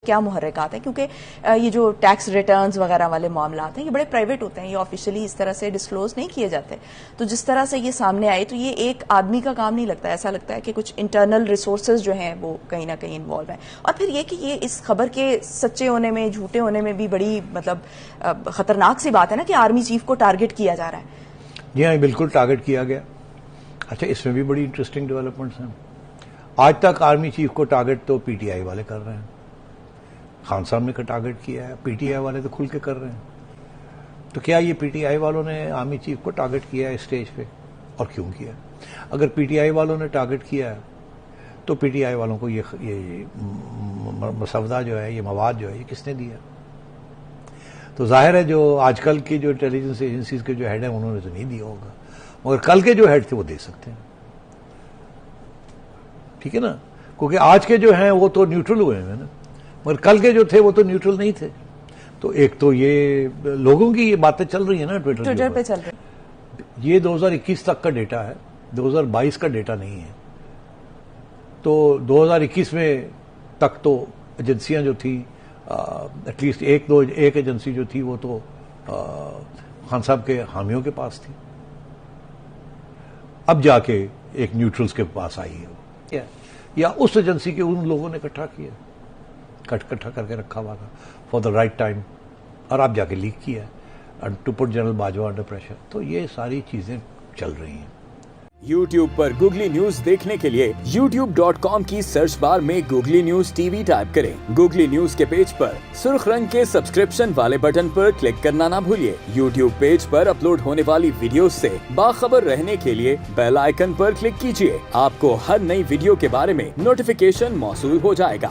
کیا محرکات ہیں، کیونکہ یہ جو ٹیکس ریٹرنز وغیرہ والے معاملات ہیں یہ بڑے پرائیویٹ ہوتے ہیں، یہ آفیشلی اس طرح سے ڈسکلوز نہیں کیے جاتے. تو جس طرح سے یہ سامنے آئے تو یہ ایک آدمی کا کام نہیں لگتا، ایسا لگتا ہے کہ کچھ انٹرنل ریسورسز جو ہیں وہ کہیں نہ کہیں انوالو ہیں. اور پھر یہ کہ یہ اس خبر کے سچے ہونے میں جھوٹے ہونے میں بھی بڑی مطلب خطرناک سی بات ہے نا کہ آرمی چیف کو ٹارگٹ کیا جا رہا ہے. جی ہاں، بالکل ٹارگٹ کیا گیا. اچھا، اس میں بھی بڑی انٹرسٹنگ ڈیولپمنٹس ہیں. آج تک آرمی چیف کو ٹارگٹ تو پی ٹی آئی والے کر رہے ہیں. خان صاحب نے ٹارگٹ کیا ہے، پی ٹی آئی والے تو کھل کے کر رہے ہیں. تو کیا یہ پی ٹی آئی والوں نے آرمی چیف کو ٹارگٹ کیا ہے اسٹیج پہ، اور کیوں کیا؟ اگر پی ٹی آئی والوں نے ٹارگٹ کیا ہے تو پی ٹی آئی والوں کو یہ مسودہ جو ہے، یہ مواد جو ہے، یہ کس نے دیا؟ تو ظاہر ہے جو آج کل کی جو انٹیلیجنس ایجنسیز کے جو ہیڈ ہیں انہوں نے تو نہیں دیا ہوگا، مگر کل کے جو ہیڈ تھے وہ دے سکتے ہیں. ٹھیک ہے نا، کیونکہ آج کے جو ہیں وہ تو نیوٹرل ہوئے ہیں نا، مگر کل کے جو تھے وہ تو نیوٹرل نہیں تھے. تو ایک تو یہ لوگوں کی یہ باتیں چل رہی ہیں نا ٹویٹر پہ چل رہی. یہ 2021 تک کا ڈیٹا ہے، 2022 کا ڈیٹا نہیں ہے. تو 2021 میں تک تو ایجنسیاں جو تھیں، ایٹ لیسٹ ایک ایجنسی جو تھی وہ تو خان صاحب کے حامیوں کے پاس تھی. اب جا کے ایک نیوٹرلز کے پاس آئی ہے، یا اس ایجنسی کے ان لوگوں نے اکٹھا کر کے رکھا ہوا تھا فار دا رائٹ ٹائم، اور اب جا کے لیک کیا ہے to put general Bajwa under pressure. تو یہ ساری چیزیں چل رہی ہیں. YouTube پر گوگلی نیوز دیکھنے کے لیے youtube.com کی سرچ بار میں googly news T V type کریں. گوگلی نیوز کے پیج پر سرخ رنگ کے سبسکرپشن والے بٹن پر کلک کرنا نہ بھولیے. YouTube پیج پر اپلوڈ ہونے والی ویڈیوز سے باخبر رہنے کے لیے بیل آئیکن پر کلک کیجیے. آپ کو ہر نئی ویڈیو کے بارے میں نوٹیفیکیشن موصول ہو جائے گا.